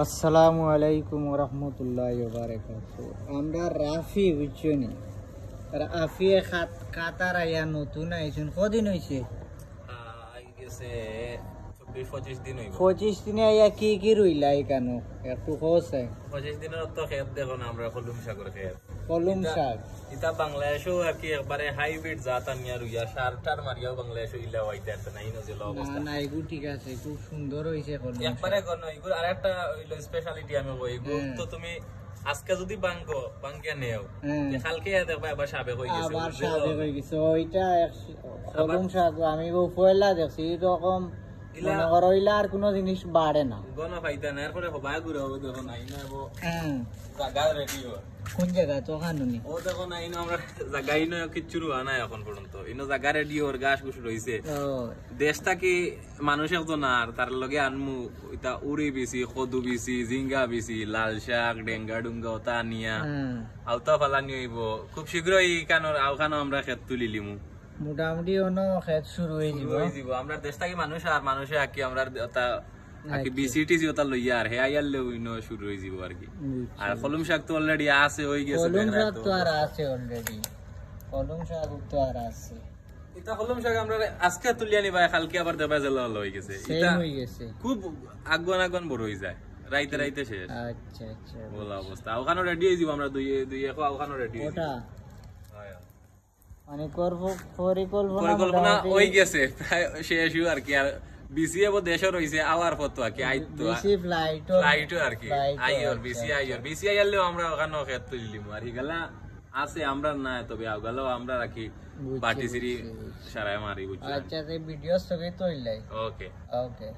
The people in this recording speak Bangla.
আসসালামু আলাইকুম রহমতুল্লাহ বারাকাতুহু। আমরা রাফি বুঝছনি, রাফিয়ে কাতার আইয়া নতুন আইছুন। কদিন হয়েছে? 25 দিনে আইয়া কি কি রইলা কেন একটু হোসে? 25 দিনের তো খেত দেখো না, আমরা কলম শাকের খেত। কলম শাক ইতা বাংলাদেশেও আর কি একবারে হাইব্রিড জাত আনিয়া রুইয়া সার টার মারিয়াও বাংলাদেশও ইলা হইতে আছে না, ইনো যে অবস্থা না এগুলো ঠিক আছে, খুব সুন্দর হইছে কলম একবারে কোন এগুলো। আরেকটা হইলো স্পেশালিটি আমি কই, এগুলো তো তুমি আজকে যদি বাঙ্গিয়া নেও কালকে দেখবা আবার সাবেক হয়ে গেছে, আবার সাবেক হয়ে গেছে। ওইটা কলম শাক আমি পয়লা দেখছি এরকম মনে করো ইলা আর কোনো জিনিস বাড়ে না, গণ পাইতা না। এরপরে হবাই ঘুরে হবে দেখো না, ইনো জায়গা রেডি হয়। কোন জায়গা তো কানুনি ও দেখো না, ইনো আমরা জায়গা ইনো কিচ্ছু রুয়া নাই এখন পর্যন্ত। ইনো জায়গা রেডি ওর গাছ গুছ রইছে। দেশটা কি মানুষ একজন আর তার লগে আনমু ইতা উড়ি বিছি, কদু বিছি, জিঙ্গা বিছি, লাল শাক, ডেঙ্গা ডুঙ্গা ওটা নিয়া আওতা ফালানি হইব খুব শীঘ্রই। কানোর আওখানো আমরা ক্ষেত তুলি লিমু, মোটামুটি অনো খেত শুরু হয়ে যাব। আমরা দেশটা কি মানুষ আর মানুষে আকি আমরা ওটা আকি বিসিটিসি ওটা লইয়া আর হে আইয়ালে উইনো শুরু হই যাব আর কি। আর কলম শাক তো অলরেডি আছে, হই গেছে। কলম শাক তো আর আছে অলরেডি, কলম শাক তো আর আছে। এটা কলম শাক আমরা আজকে তুলিয়া নিবা, কালকে আবার দেবা জেলা হই গেছে। এটা হই গেছে, খুব আগুন বড় হই যায়, রাইতে রাইতে শেষ। আচ্ছা আচ্ছা বলা অবস্থা। ওখানে রেডি হই যাব আমরা দুই এখন ওখানে রেডি হই। ওটা মানে পরিকল্পনা হই গেছে, প্রায় শেষ আর কি। আর বিসিএ দেশে রইছে আওয়ার পর তো আর কি আইতো ফ্লাইট আর কি আইয়র বিসি আইয়ালেও আমরা ওখানে খেত তুলিলিম আর হিগালা আছে আমরা না, তবে আগালেও আমরা রাখি বাটি সিরি সারায় মারি বুঝছি। আচ্ছা ভিডিও সবই তো ইলাই। ওকে ওকে।